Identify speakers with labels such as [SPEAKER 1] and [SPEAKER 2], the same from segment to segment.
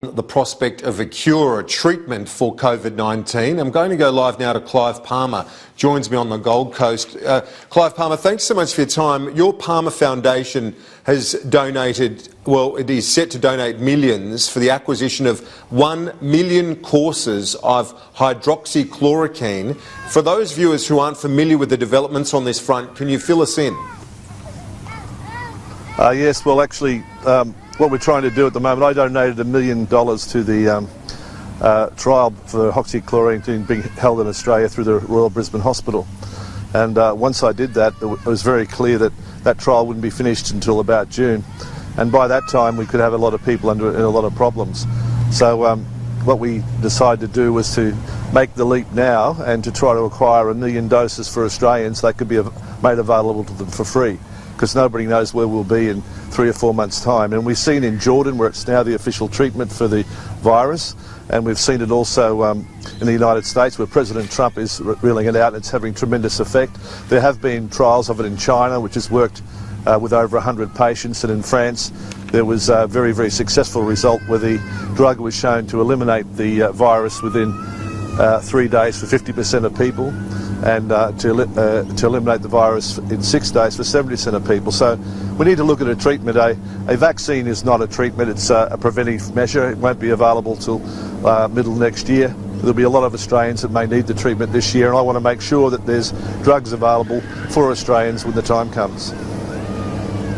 [SPEAKER 1] the prospect of a cure or a treatment for COVID-19. I'm going to go live now to Clive Palmer, joins me on the Gold Coast. Clive Palmer, thanks so much for your time. Your Palmer Foundation has donated, well, it is set to donate millions for the acquisition of 1 million courses of hydroxychloroquine. For those viewers who aren't familiar with the developments on this front, can you fill us in?
[SPEAKER 2] Yes, well actually what we're trying to do at the moment, I donated $1 million to the trial for hydroxychloroquine being held in Australia through the Royal Brisbane Hospital. And once I did that, it was very clear that that trial wouldn't be finished until about June. And by that time we could have a lot of people in a lot of problems. So what we decided to do was to make the leap now and to try to acquire 1 million doses for Australians that could be made available to them for free, because nobody knows where we'll be in 3 or 4 months' time. And we've seen in Jordan, where it's now the official treatment for the virus, and we've seen it also in the United States, where President Trump is reeling it out and it's having tremendous effect. There have been trials of it in China, which has worked with over 100 patients, and in France there was a very, very successful result where the drug was shown to eliminate the virus within 3 days for 50% of people, and to eliminate the virus in 6 days for 70% of people. So we need to look at a treatment. A vaccine is not a treatment, it's a preventive measure. It won't be available till middle next year. There'll be a lot of Australians that may need the treatment this year, and I want to make sure that there's drugs available for Australians when the time comes.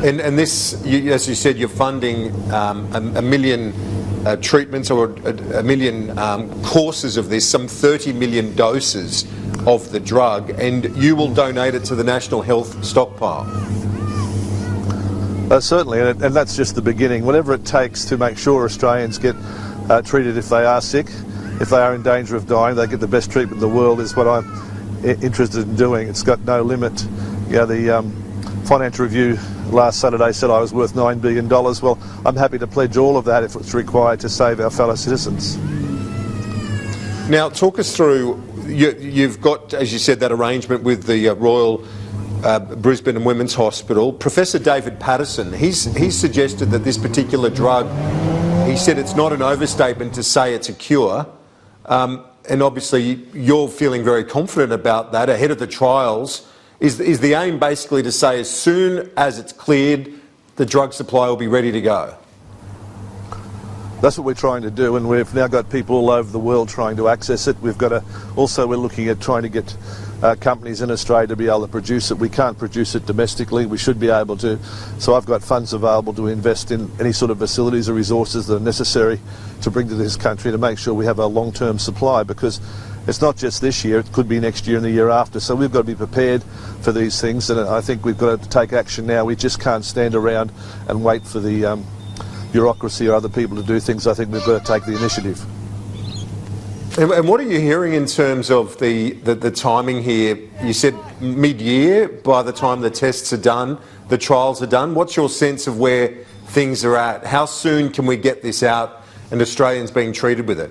[SPEAKER 1] And this, as you said, you're funding a million treatments, or a million courses of this, some 30 million doses of the drug, and you will donate it to the National Health Stockpile.
[SPEAKER 2] Certainly, and that's just the beginning. Whatever it takes to make sure Australians get treated if they are sick, if they are in danger of dying, they get the best treatment in the world, is what I'm interested in doing. It's got no limit. You know, the Financial Review last Saturday said I was worth $9 billion. Well, I'm happy to pledge all of that if it's required to save our fellow citizens.
[SPEAKER 1] Now, talk us through, you've got, as you said, that arrangement with the Royal Brisbane and Women's Hospital. Professor David Patterson, he's suggested that this particular drug, he said it's not an overstatement to say it's a cure, and obviously you're feeling very confident about that ahead of the trials. Is the aim basically to say as soon as it's cleared, the drug supply will be ready to go?
[SPEAKER 2] That's what we're trying to do, and we've now got people all over the world trying to access it. We've got also we're looking at trying to get companies in Australia to be able to produce it. We can't produce it domestically. We should be able to. So I've got funds available to invest in any sort of facilities or resources that are necessary to bring to this country to make sure we have a long-term supply, because it's not just this year, it could be next year and the year after. So we've got to be prepared for these things, and I think we've got to take action now. We just can't stand around and wait for the bureaucracy or other people to do things. I think we've got to take the initiative.
[SPEAKER 1] And what are you hearing in terms of the timing here? You said mid-year, by the time the tests are done, the trials are done. What's your sense of where things are at? How soon can we get this out and Australians being treated with it?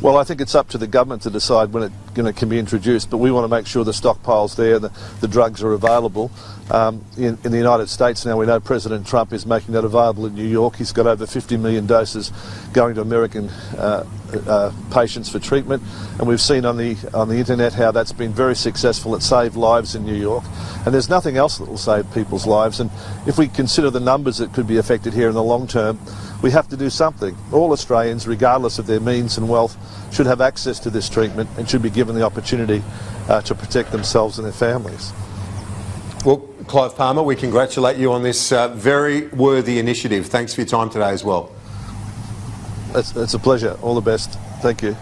[SPEAKER 2] Well, I think it's up to the government to decide when it can be introduced, but we want to make sure the stockpile's there, the drugs are available. In the United States now, we know President Trump is making that available in New York. He's got over 50 million doses going to American patients for treatment, and we've seen on the internet how that's been very successful. It saved lives in New York, and there's nothing else that will save people's lives. And if we consider the numbers that could be affected here in the long term, we have to do something. All Australians, regardless of their means and wealth, should have access to this treatment and should be given the opportunity to protect themselves and their families.
[SPEAKER 1] Well, Clive Palmer, we congratulate you on this very worthy initiative. Thanks for your time today as well.
[SPEAKER 2] It's a pleasure. All the best. Thank you.